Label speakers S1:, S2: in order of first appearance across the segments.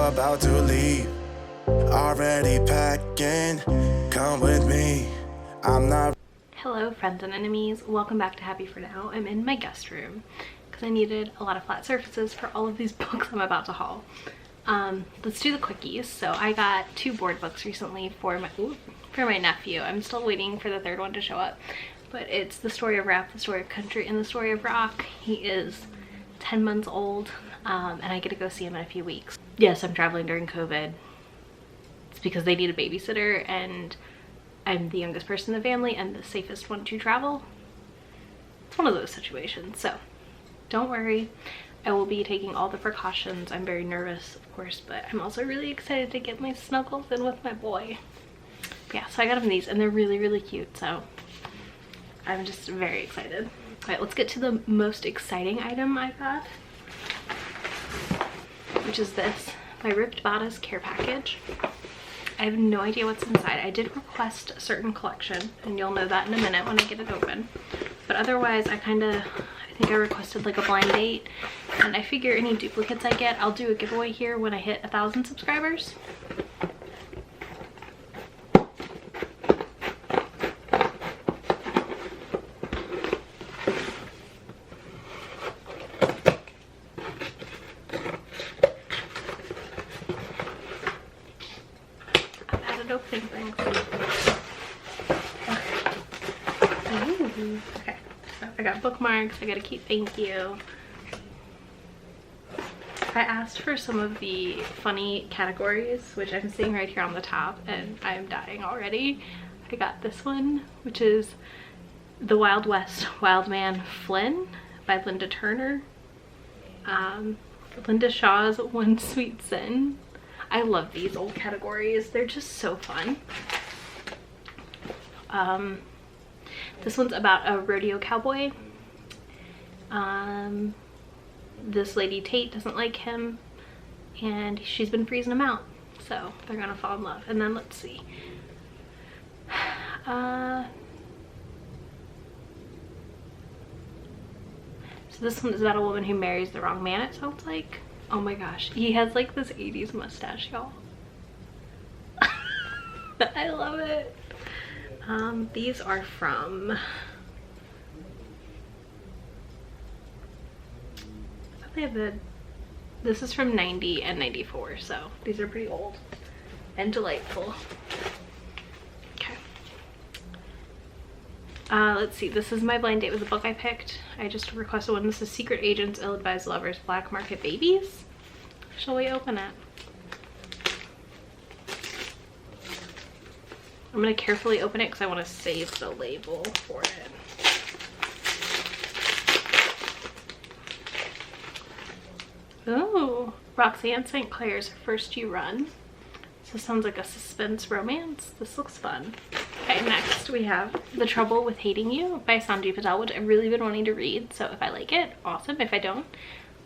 S1: about to leave. Already packing, come with me. I'm not.
S2: Hello friends and enemies, welcome back to Happy For Now. I'm in my guest room because I needed a lot of flat surfaces for all of these books I'm about to haul. Let's do the quickies. So I got 2 board books recently for my nephew. I'm still waiting for the 3rd one to show up, but it's The Story of Rap, The Story of Country, and The Story of Rock. He is 10 months old, and I get to go see him in a few weeks. Yes, I'm traveling during COVID. It's because they need a babysitter and I'm the youngest person in the family and the safest one to travel. It's one of those situations, so don't worry. I will be taking all the precautions. I'm very nervous, of course, but I'm also really excited to get my snuggles in with my boy. Yeah, so I got him these and they're really, really cute, so I'm just very excited. All right, let's get to the most exciting item I got, which is this, my Ripped Bodice Care Package. I have no idea what's inside. I did request a certain collection, and you'll know that in a minute when I get it open. But otherwise, I think I requested like a blind date, and I figure any duplicates I get, I'll do a giveaway here when I hit 1,000 subscribers. Opening things. Okay, so I got bookmarks. I got a cute thank you. I asked for some of the funny categories, which I'm seeing right here on the top, and I'm dying already. I got this one, which is The Wild West Wild Man Flynn by Linda Turner. Linda Shaw's One Sweet Sin. I love these old categories. They're just so fun. This one's about a rodeo cowboy. This lady Tate doesn't like him and she's been freezing him out, so they're gonna fall in love. And then let's see. So this one is about a woman who marries the wrong man, it sounds like. Oh my gosh, he has like this 80s mustache, y'all. I love it. These are from, I thought they have this is from 90 and 94, so these are pretty old and delightful. Okay. Let's see, this is my blind date with the book I picked. I just requested one. This is Secret Agents, Ill-Advised Lovers, Black Market Babies. Shall we open it? I'm going to carefully open it because I want to save the label for it. Oh, Roxanne St. Clair's First You Run. This sounds like a suspense romance. This looks fun. Okay, next we have The Trouble with Hating You by Sanjay Patel, which I've really been wanting to read. So if I like it, awesome. If I don't,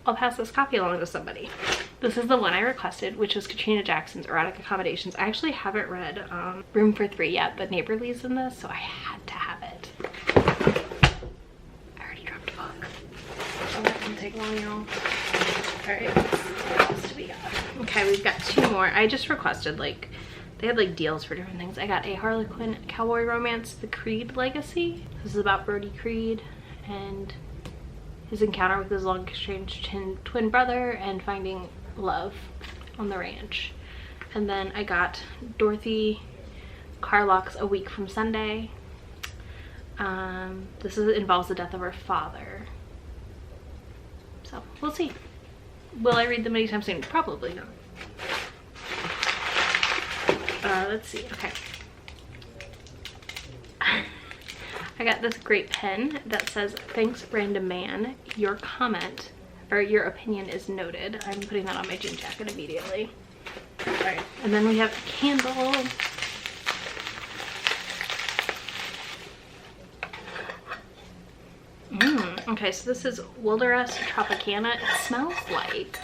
S2: I'll pass this copy along to somebody. This is the one I requested, which was Katrina Jackson's Erotic Accommodations. I actually haven't read Room for Three yet, but Neighborly's in this, so I had to have it. I already dropped a book. Oh, that didn't take long, y'all. Alright, what else do we got? Okay, we've got 2 more. I just requested, like, they had like deals for different things. I got a Harlequin cowboy romance, The Creed Legacy. This is about Brody Creed and his encounter with his long-estranged twin brother and finding love on the ranch. And then I got Dorothy Carlock's A Week from Sunday. This involves the death of her father. So we'll see. Will I read them anytime soon? Probably not. Let's see. Okay. I got this great pen that says, "Thanks, random man. Your comment or your opinion is noted." I'm putting that on my jean jacket immediately. All right, and then we have a candle. Okay, so this is Wilderness Tropicana. It smells like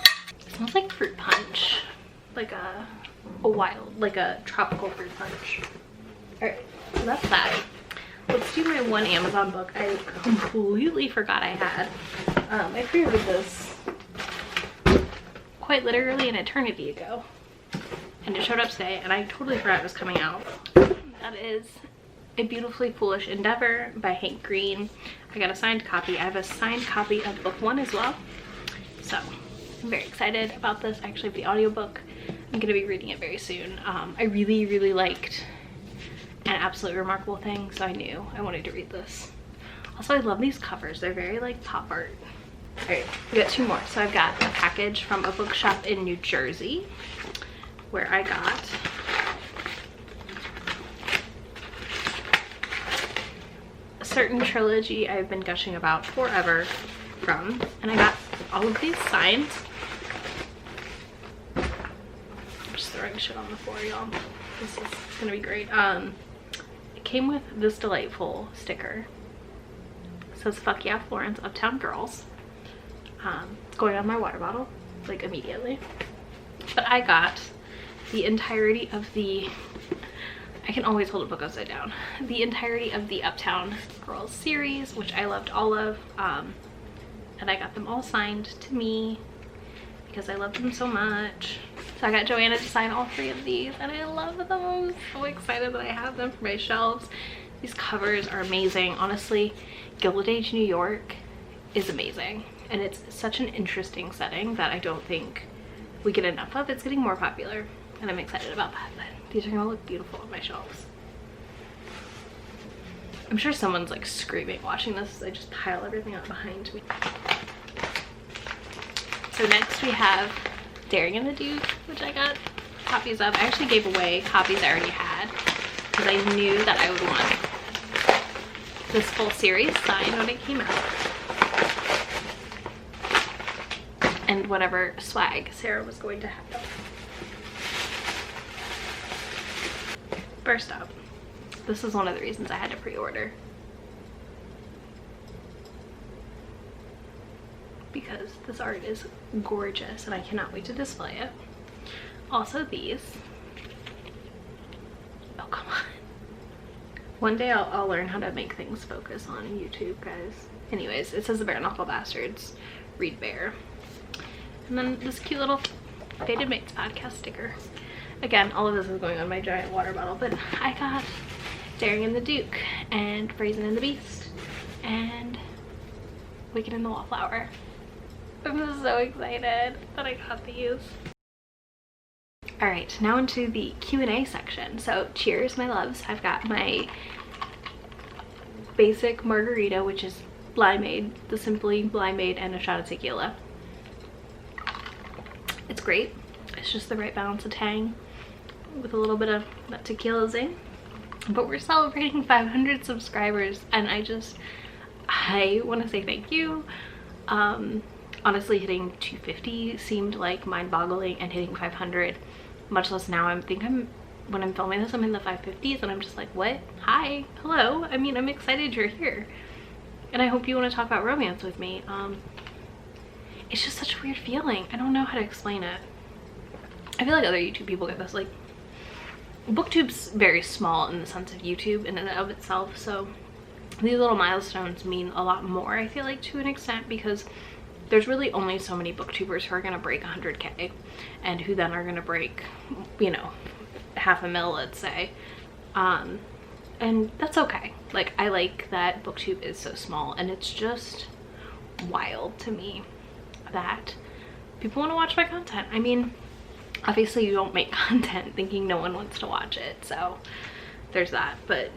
S2: fruit punch, like a tropical fruit punch. All right, so that's that. Let's do my one Amazon book I completely forgot I had. I pre-ordered this quite literally an eternity ago. And it showed up today and I totally forgot it was coming out. That is A Beautifully Foolish Endeavor by Hank Green. I got a signed copy. I have a signed copy of book 1 as well. So I'm very excited about this. I actually have the audiobook. I'm going to be reading it very soon. I really liked An Absolutely Remarkable Thing, so I knew I wanted to read this. Also, I love these covers. They're very like pop art. All right, we got 2 more. So I've got a package from a bookshop in New Jersey where I got a certain trilogy I've been gushing about forever from, and I got all of these signed. I'm just throwing shit on the floor, y'all. This is gonna be great. It came with this delightful sticker. It says "Fuck yeah, Florence, Uptown Girls." It's going on my water bottle, like immediately. But I got the entirety of the, I can always hold a book upside down, the entirety of the Uptown Girls series, which I loved all of, and I got them all signed to me because I love them so much. So I got Joanna to sign all 3 of these and I love them. I'm so excited that I have them for my shelves. These covers are amazing. Honestly, Gilded Age New York is amazing, and it's such an interesting setting that I don't think we get enough of. It's getting more popular and I'm excited about that, but these are gonna look beautiful on my shelves. I'm sure someone's like screaming watching this as I just pile everything up behind me. So next we have Daring in the Duke, which I got copies of. I actually gave away copies I already had because I knew that I would want this full series signed when it came out. And whatever swag Sarah was going to have. First up, this is one of the reasons I had to pre-order. Because this art is gorgeous and I cannot wait to display it. Also these. Oh, come on. One day I'll learn how to make things focus on YouTube, guys. Anyways, it says The Bare Knuckle Bastards, Read Bear. And then this cute little Fated Mates podcast sticker. Again, all of this is going on my giant water bottle, but I got Daring in the Duke and Brazen in the Beast and Wicked in the Wallflower. I'm so excited that I got these. All right, now into the Q&A section. So cheers, my loves. I've got my basic margarita, which is limeade, the Simply limeade, and a shot of tequila. It's great. It's just the right balance of tang with a little bit of that tequila zing. But we're celebrating 500 subscribers and I want to say thank you. Honestly, hitting 250 seemed like mind-boggling, and hitting 500, much less now. When I'm filming this, I'm in the 550s and I'm just like, what? Hi, hello. I mean, I'm excited you're here. And I hope you want to talk about romance with me. It's just such a weird feeling. I don't know how to explain it. I feel like other YouTube people get this. Like, Booktube's very small in the sense of YouTube in and of itself, so these little milestones mean a lot more, I feel like, to an extent, because there's really only so many booktubers who are gonna break 100K and who then are gonna break, you know, 500,000, let's say. And that's okay. Like, I like that Booktube is so small, and it's just wild to me that people want to watch my content. I mean, obviously you don't make content thinking no one wants to watch it, so there's that, but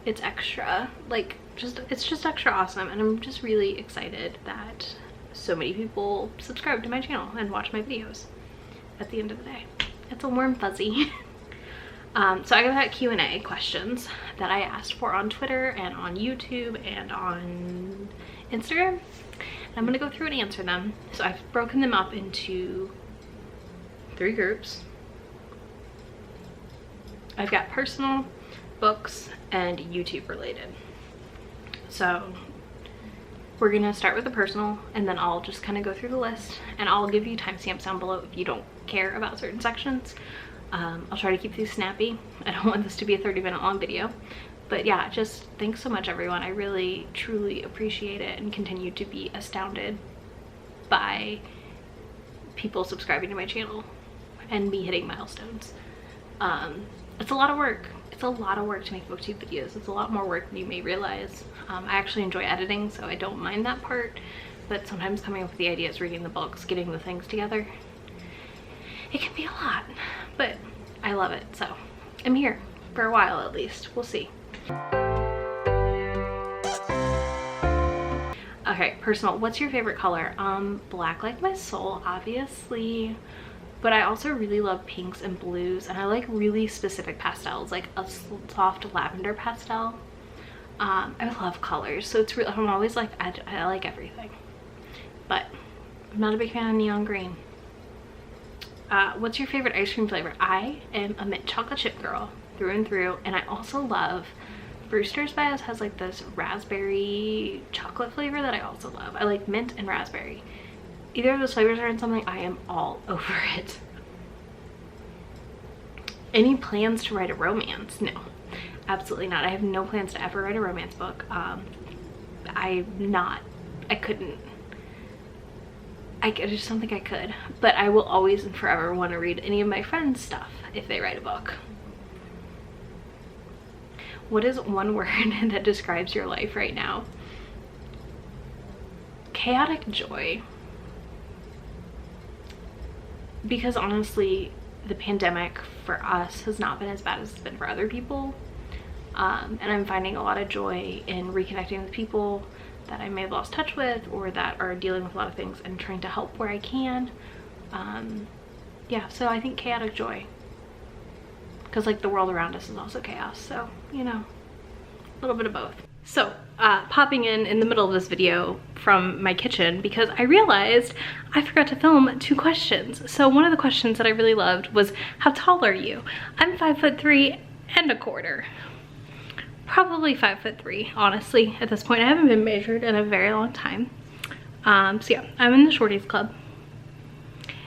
S2: it's extra, like, it's just extra awesome, and I'm just really excited that so many people subscribe to my channel and watch my videos at the end of the day. It's a warm fuzzy. So I got Q&A questions that I asked for on Twitter and on YouTube and on Instagram, and I'm gonna go through and answer them. So I've broken them up into 3 groups. I've got personal, books, and YouTube related. So we're gonna start with the personal, and then I'll just kind of go through the list, and I'll give you timestamps down below if you don't care about certain sections. I'll try to keep these snappy. I don't want this to be a 30-minute long video, but yeah, just thanks so much, everyone. I really truly appreciate it and continue to be astounded by people subscribing to my channel and me hitting milestones. It's a lot of work. It's a lot of work to make booktube videos. It's a lot more work than you may realize. I actually enjoy editing, so I don't mind that part, but sometimes coming up with the ideas, reading the books, getting the things together, it can be a lot, but I love it. So I'm here for a while at least. We'll see. Okay, personal, what's your favorite color? Black like my soul, obviously, but I also really love pinks and blues, and I like really specific pastels, like a soft lavender pastel. I love colors, so it's really, I'm always like, I like everything, but I'm not a big fan of neon green. What's your favorite ice cream flavor? I am a mint chocolate chip girl through and through, and I also love Brewster's Buzz has like this raspberry chocolate flavor that I also love. I like mint and raspberry. Either of those flavors are in something, I am all over it. Any plans to write a romance? No, absolutely not. I have no plans to ever write a romance book. I just don't think I could, but I will always and forever want to read any of my friends' stuff if they write a book. What is one word that describes your life right now? Chaotic joy. Because honestly, the pandemic for us has not been as bad as it's been for other people. And I'm finding a lot of joy in reconnecting with people that I may have lost touch with, or that are dealing with a lot of things, and trying to help where I can. Yeah, so I think chaotic joy. Because like the world around us is also chaos, so you know, a little bit of both. So popping in the middle of this video from my kitchen because I realized I forgot to film 2 questions. So one of the questions that I really loved was, how tall are you? I'm 5'3" and a quarter. Probably 5'3", honestly, at this point. I haven't been measured in a very long time. So yeah, I'm in the shorties club.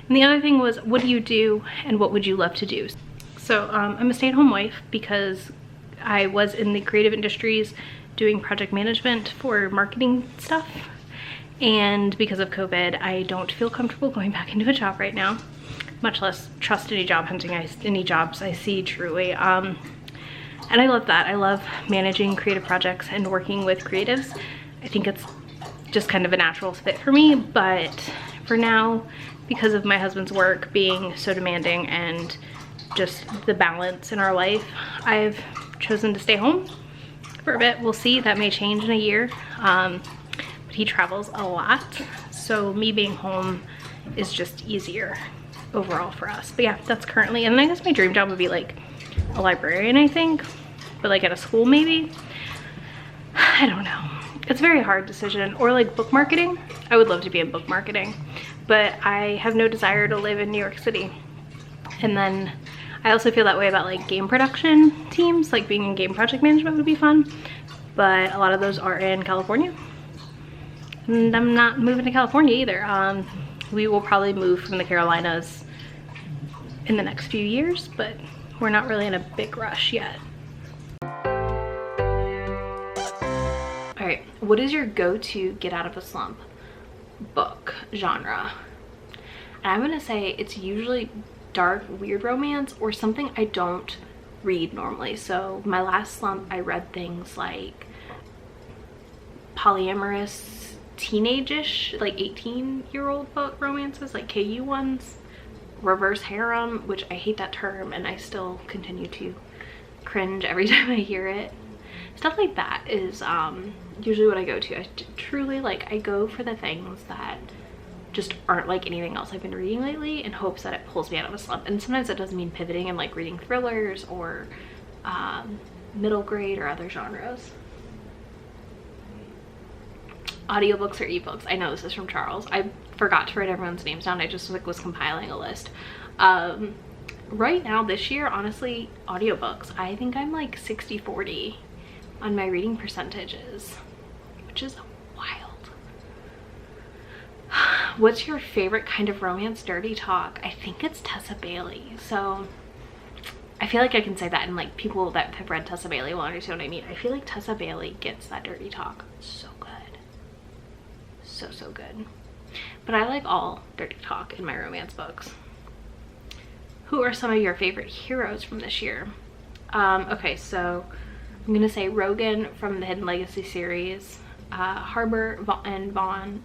S2: And the other thing was, what do you do and what would you love to do? So I'm a stay-at-home wife because I was in the creative industries doing project management for marketing stuff. And because of COVID, I don't feel comfortable going back into a job right now, much less trust any job hunting, any jobs I see truly. And I love that. I love managing creative projects and working with creatives. I think it's just kind of a natural fit for me, but for now, because of my husband's work being so demanding and just the balance in our life, I've chosen to stay home for a bit. We'll see, that may change in a year. But he travels a lot, so me being home is just easier overall for us. But yeah, that's currently, and I guess my dream job would be like a librarian, I think, but like at a school maybe. I don't know. It's a very hard decision. Or like book marketing. I would love to be in book marketing, but I have no desire to live in New York City. And then I also feel that way about like game production teams, like being in game project management would be fun, but a lot of those are in California. And I'm not moving to California either. We will probably move from the Carolinas in the next few years, but we're not really in a big rush yet. All right, what is your go-to get out of a slump book genre? And I'm gonna say it's usually dark, weird romance or something I don't read normally. So my last slump, I read things like polyamorous, teenage-ish, like 18-year-old book romances, like KU ones, reverse harem, which I hate that term and I still continue to cringe every time I hear it. Stuff like that is usually what I go to. I truly like, I go for the things that just aren't like anything else I've been reading lately in hopes that it pulls me out of a slump. And sometimes that doesn't mean pivoting and like reading thrillers or middle grade or other genres. Audiobooks or ebooks? I know this is from Charles. I forgot to write everyone's names down. I just like was compiling a list. Right now this year, honestly, audiobooks. I think I'm like 60-40 on my reading percentages, which is wild. What's your favorite kind of romance dirty talk? I think it's Tessa Bailey. So I feel like I can say that, and like people that have read Tessa Bailey will understand what I mean. I feel like Tessa Bailey gets that dirty talk so good. So good. but I like all dirty talk in my romance books. Who are some of your favorite heroes from this year? Okay, so I'm gonna say Rogan from the Hidden Legacy series, Vaughn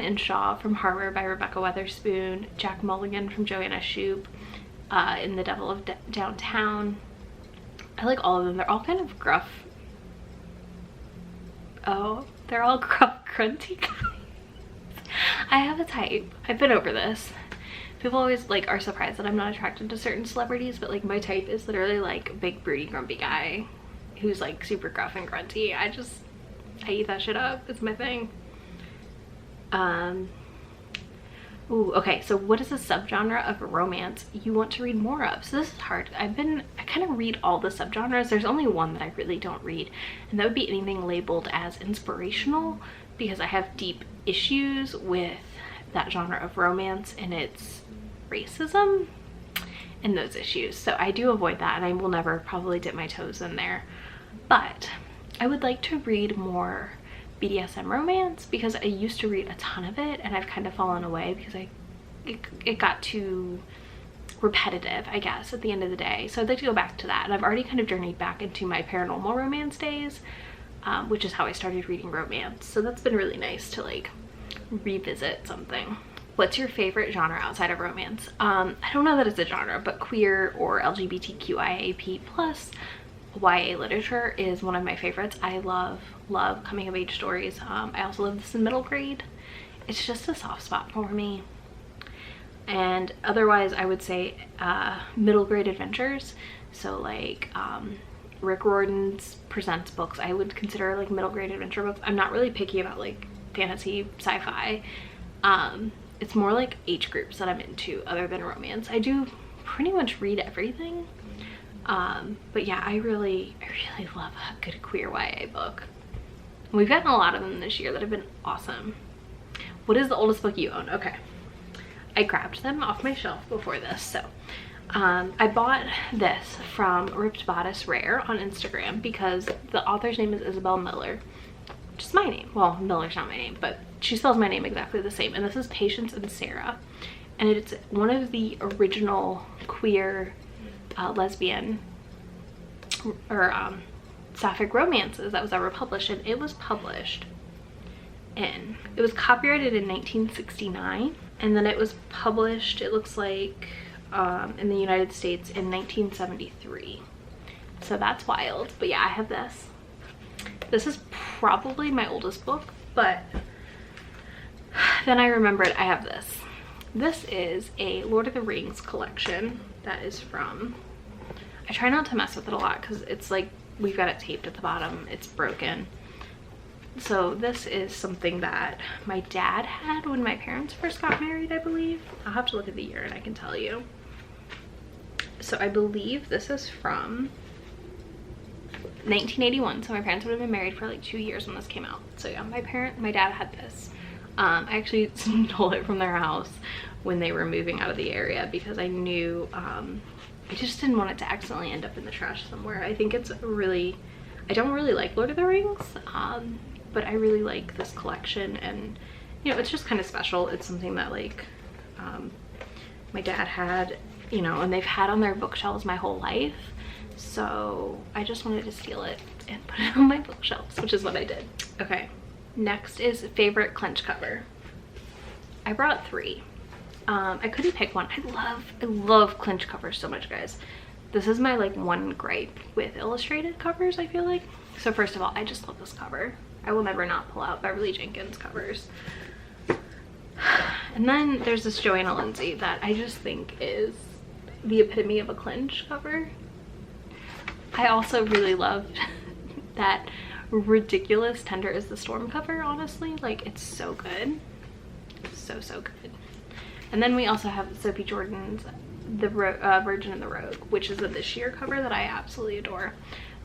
S2: and Shaw from Harbor by Rebecca Weatherspoon, Jack Mulligan from Joanna Shupe in The Devil of Downtown. I like all of them. They're all kind of gruff. Oh, they're all gruff, grunty guys. I have a type. I've been over this. People always like are surprised that I'm not attracted to certain celebrities, but like my type is literally like a big broody grumpy guy who's like super gruff and grunty. I eat that shit up. It's my thing. Ooh, okay, so what is a subgenre of romance you want to read more of? So this is hard. I kind of read all the subgenres. There's only one that I really don't read, and that would be anything labeled as inspirational, because I have deep issues with that genre of romance and its racism and those issues. So I do avoid that, and I will never probably dip my toes in there. But I would like to read more BDSM romance, because I used to read a ton of it and I've kind of fallen away because it got too repetitive, I guess, at the end of the day. So I'd like to go back to that, and I've already kind of journeyed back into my paranormal romance days, which is how I started reading romance. So that's been really nice to like revisit something. What's your favorite genre outside of romance? I don't know that it's a genre, but queer or LGBTQIAP+ YA literature is one of my favorites. I love coming of age stories. I also love this in middle grade. It's just a soft spot for me. And otherwise I would say middle grade adventures. So like Rick Riordan's Presents books I would consider like middle grade adventure books. I'm not really picky about like fantasy, sci-fi. It's more like age groups that I'm into other than romance. I do pretty much read everything. But yeah, I really love a good queer YA book. We've gotten a lot of them this year that have been awesome. What is the oldest book you own? Okay, I grabbed them off my shelf before this. So I bought this from Ripped Bodice Rare on Instagram because the author's name is Isabel Miller, which is my name. Well, Miller's not my name, but she spells my name exactly the same. And this is Patience and Sarah, and it's one of the original queer lesbian or sapphic romances that was ever published. And it was copyrighted in 1969, and then it was published, it looks like, in the United States in 1973. So that's wild. But yeah, I have this. This is probably my oldest book, but then I remembered I have this. This is a Lord of the Rings collection that is from, I try not to mess with it a lot because it's like we've got it taped at the bottom, it's broken. So this is something that my dad had when my parents first got married, I believe. I'll have to look at the year and I can tell you. So I believe this is from 1981, so my parents would have been married for like 2 years when this came out. So yeah, my dad had this. I actually stole it from their house when they were moving out of the area because I knew I just didn't want it to accidentally end up in the trash somewhere. I think it's really, I don't really like Lord of the Rings, but I really like this collection, and you know, it's just kind of special. It's something that like my dad had, you know, and they've had on their bookshelves my whole life. So I just wanted to steal it and put it on my bookshelves, which is what I did. Okay, next is favorite clinch cover. I brought 3. I couldn't pick one. I love clinch covers so much, guys. This is my like one gripe with illustrated covers, I feel like. So first of all, I just love this cover. I will never not pull out Beverly Jenkins covers. And then there's this Joanna Lindsay that I just think is the epitome of a clinch cover. I also really loved that ridiculous Tender is the Storm cover, honestly. Like, it's so good. So good. And then we also have Sophie Jordan's The Virgin and the Rogue, which is a this year cover that I absolutely adore.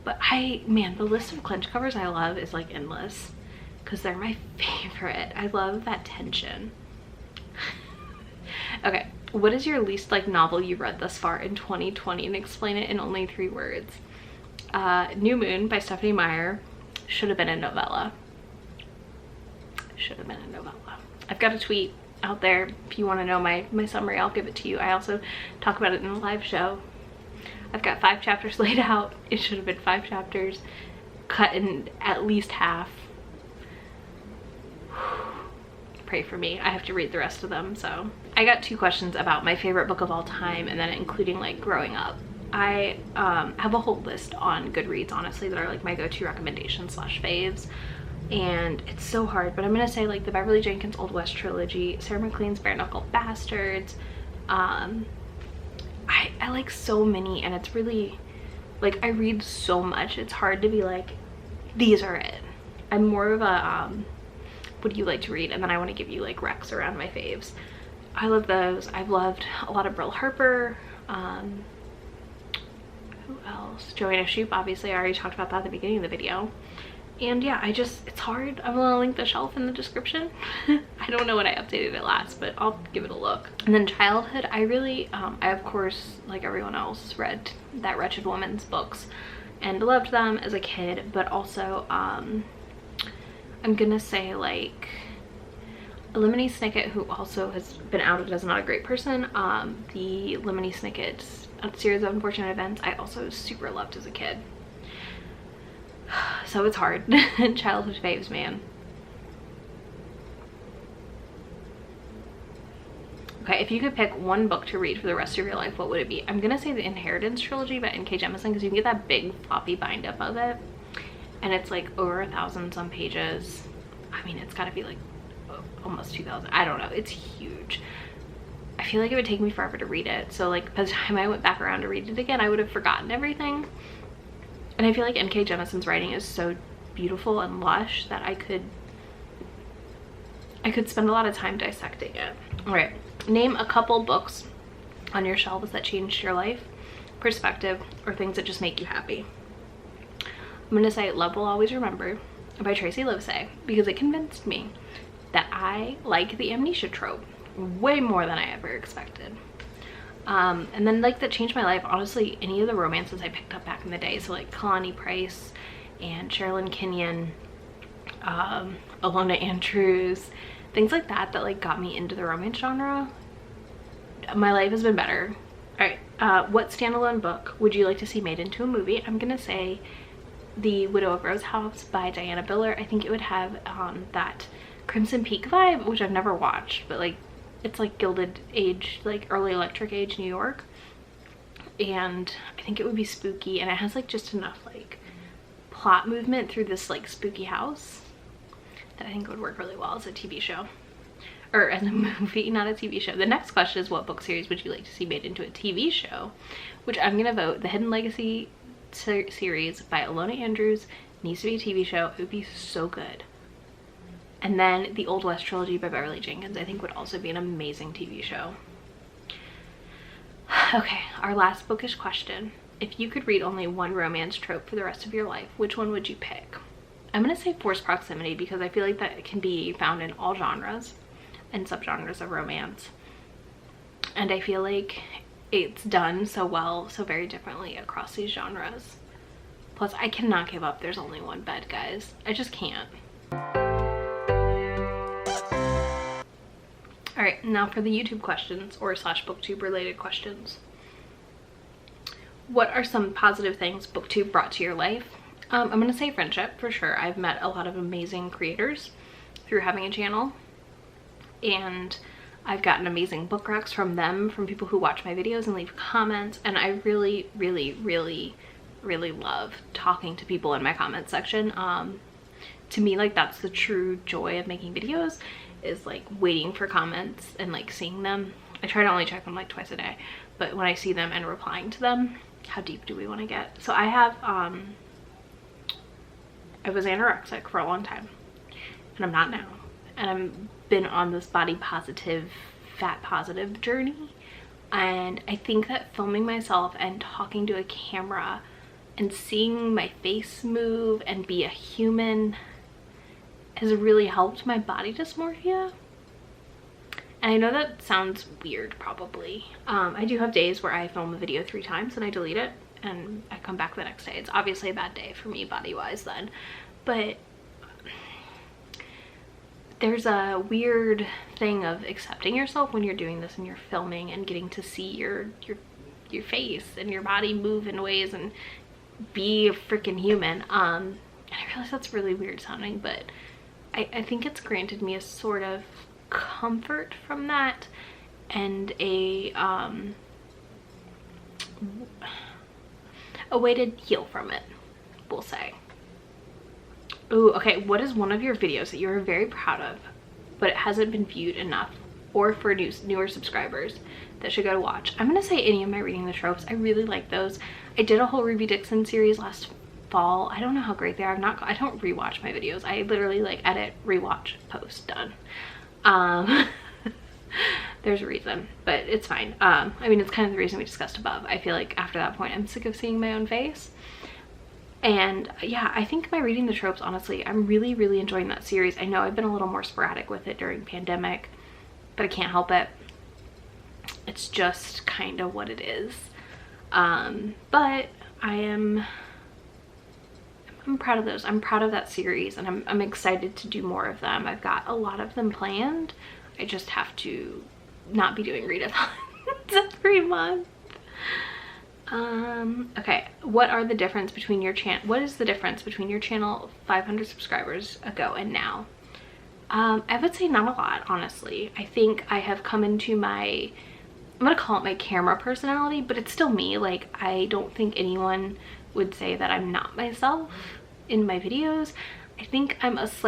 S2: But man, the list of clinch covers I love is like endless because they're my favorite. I love that tension. Okay, what is your least like novel you've read thus far in 2020, and explain it in only 3 words? New Moon by Stephanie Meyer should have been a novella. should have been a novella. I've got a tweet out there. If you want to know my summary, I'll give it to you. I also talk about it in a live show. I've got 5 chapters laid out. It should have been 5 chapters cut in at least half. Pray for me. I have to read the rest of them. So I got 2 questions about my favorite book of all time, and then including like growing up. I have a whole list on Goodreads, honestly, that are like my go-to recommendations / faves, and it's so hard, but I'm gonna say like the Beverly Jenkins Old West trilogy, Sarah MacLean's Bare Knuckle Bastards. I like so many, and it's really like I read so much, it's hard to be like these are it. I'm more of a what do you like to read, and then I want to give you like recs around my faves. I love those. I've loved a lot of Brill Harper. Who else? Joanna Shupe, obviously. I already talked about that at the beginning of the video. And yeah, it's hard. I'm gonna link the shelf in the description. I don't know when I updated it last, but I'll give it a look. And then childhood, I really, I of course, like everyone else, read That Wretched Woman's books and loved them as a kid, but also, I'm gonna say like Lemony Snicket, who also has been outed as not a great person. The Lemony Snicket's series of unfortunate events, I also super loved as a kid. So it's hard. Childhood faves, man. Okay, if you could pick one book to read for the rest of your life, what would it be? I'm gonna say the Inheritance trilogy by N.K. Jemisin, because you can get that big floppy bind up of it, and it's like over 1,000 some pages. I mean, it's gotta be like almost 2,000. I don't know, it's huge. I feel like it would take me forever to read it, so like by the time I went back around to read it again, I would have forgotten everything. And I feel like N.K. Jemisin's writing is so beautiful and lush that I could spend a lot of time dissecting it. All right, name a couple books on your shelves that changed your life, perspective, or things that just make you happy. I'm gonna say Love Will Always Remember by Tracy Livesay, because it convinced me that I like the amnesia trope way more than I ever expected. And then like that changed my life, honestly, any of the romances I picked up back in the day, so like Kalani Price and Sherilyn Kenyon, Alona Andrews, things like that like got me into the romance genre. My life has been better. All right, what standalone book would you like to see made into a movie? I'm gonna say The Widow of Rose House by Diana Biller. I think it would have that Crimson Peak vibe, which I've never watched, but like it's like Gilded Age, like early Electric Age New York, and I think it would be spooky, and it has like just enough like plot movement through this like spooky house that I think would work really well as a TV show, or as a movie, not a TV show. The next question is, what book series would you like to see made into a TV show? Which I'm gonna vote The Hidden Legacy series by Alona Andrews needs to be a TV show. It would be so good. And then the Old West trilogy by Beverly Jenkins, I think, would also be an amazing TV show. Okay, our last bookish question. If you could read only one romance trope for the rest of your life, which one would you pick? I'm gonna say Forced Proximity, because I feel like that can be found in all genres and subgenres of romance. And I feel like it's done so well, so very differently across these genres. Plus, I cannot give up There's Only One Bed, guys. I just can't. All right, now for the YouTube questions, or / booktube related questions. What are some positive things booktube brought to your life? I'm gonna say friendship for sure. I've met a lot of amazing creators through having a channel, and I've gotten amazing book recs from them, from people who watch my videos and leave comments, and I really, really, really, really love talking to people in my comment section. To me, like, that's the true joy of making videos, is like waiting for comments and like seeing them. I try to only check them like twice a day, but when I see them and replying to them, how deep do we want to get? So I have I was anorexic for a long time, and I'm not now, and I've been on this body positive, fat positive journey, and I think that filming myself and talking to a camera and seeing my face move and be a human has really helped my body dysmorphia. And I know that sounds weird, probably. I do have days where I film a video 3 times and I delete it and I come back the next day. It's obviously a bad day for me body-wise then, but there's a weird thing of accepting yourself when you're doing this and you're filming and getting to see your face and your body move in ways and be a freaking human. And I realize that's really weird sounding, but I think it's granted me a sort of comfort from that and a way to heal from it, we'll say. Ooh, okay, what is one of your videos that you're very proud of, but it hasn't been viewed enough, or for newer subscribers that should go to watch? I'm gonna say any of my Reading the Tropes. I really like those. I did a whole Ruby Dixon series last fall. I don't know how great they are. I don't rewatch my videos. I literally like edit, rewatch, post, done. There's a reason, but it's fine. I mean, it's kind of the reason we discussed above. I feel like after that point, I'm sick of seeing my own face. And yeah, I think my Reading the Tropes, honestly, I'm really, really enjoying that series. I know I've been a little more sporadic with it during pandemic, but I can't help it. It's just kind of what it is. But I'm proud of those. I'm proud of that series, and I'm excited to do more of them. I've got a lot of them planned. I just have to not be doing readathons every month. Okay, what is the difference between your channel 500 subscribers ago and now? I would say not a lot, honestly. I think I have come into I'm gonna call it my camera personality, but it's still me. Like, I don't think anyone would say that I'm not myself in my videos. I think I'm less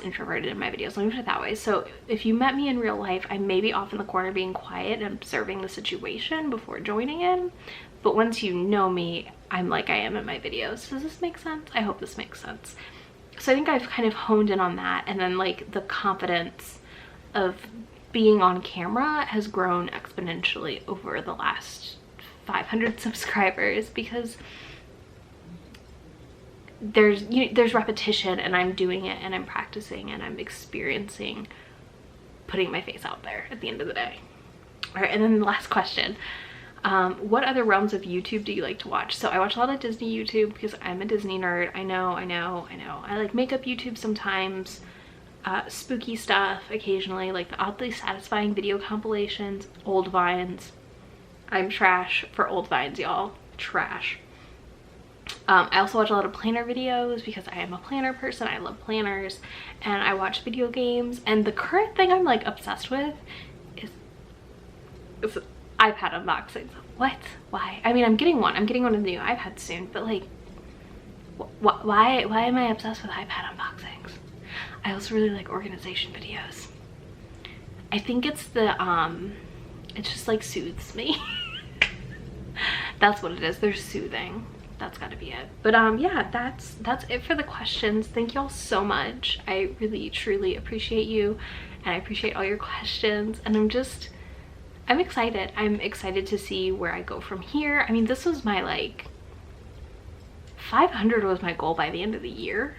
S2: introverted in my videos, let me put it that way. So if you met me in real life, I may be off in the corner being quiet and observing the situation before joining in. But once you know me, I'm like I am in my videos. Does this make sense? I hope this makes sense. So I think I've kind of honed in on that, and then like the confidence of being on camera has grown exponentially over the last 500 subscribers, because there's repetition, and I'm doing it, and I'm practicing, and I'm experiencing putting my face out there at the end of the day. All right, and then the last question, what other realms of YouTube do you like to watch? So I watch a lot of Disney YouTube because I'm a Disney nerd. I know. I like makeup YouTube sometimes, spooky stuff occasionally, like the oddly satisfying video compilations, old vines. I'm trash for old vines, y'all. Trash. I also watch a lot of planner videos because I am a planner person. I love planners, and I watch video games. And the current thing I'm like obsessed with is iPad unboxings. What? Why? I mean, I'm getting one of the new iPads soon, but like, why am I obsessed with iPad unboxings? I also really like organization videos. I think it's it just like soothes me. That's what it is. They're soothing. That's got to be it. But yeah, that's it for the questions. Thank y'all so much. I really truly appreciate you, and I appreciate all your questions, and I'm excited. I'm excited to see where I go from here. I mean, this was my like 500 was my goal by the end of the year.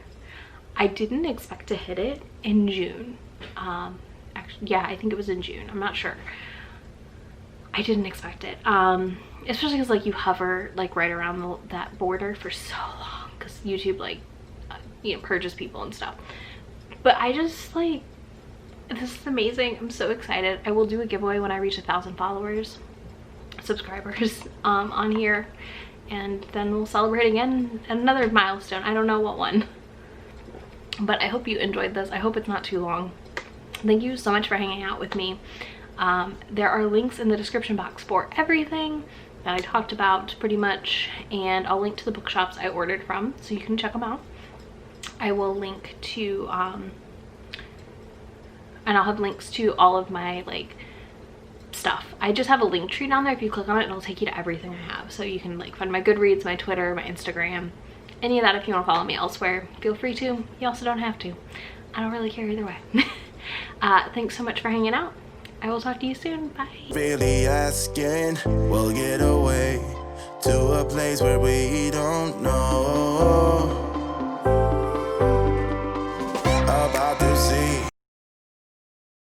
S2: I didn't expect to hit it in June. Actually, yeah, I think it was in June. I'm not sure. I didn't expect it. Especially because like you hover like right around that border for so long, because YouTube like purges people and stuff. But I just like, this is amazing. I'm so excited. I will do a giveaway when I reach 1,000 subscribers on here, and then we'll celebrate again another milestone. I don't know what one, but I hope you enjoyed this. I hope it's not too long. Thank you so much for hanging out with me. There are links in the description box for everything that I talked about pretty much, and I'll link to the bookshops I ordered from so you can check them out. I will link to and I'll have links to all of my like stuff. I just have a link tree down there. If you click on it, it'll take you to everything I have, so you can like find my Goodreads, my Twitter, my Instagram, any of that. If you want to follow me elsewhere, feel free to. You also don't have to. I don't really care either way. Thanks so much for hanging out. I will talk to you soon. Bye.
S1: Really asking, we'll get away to a place where we don't know.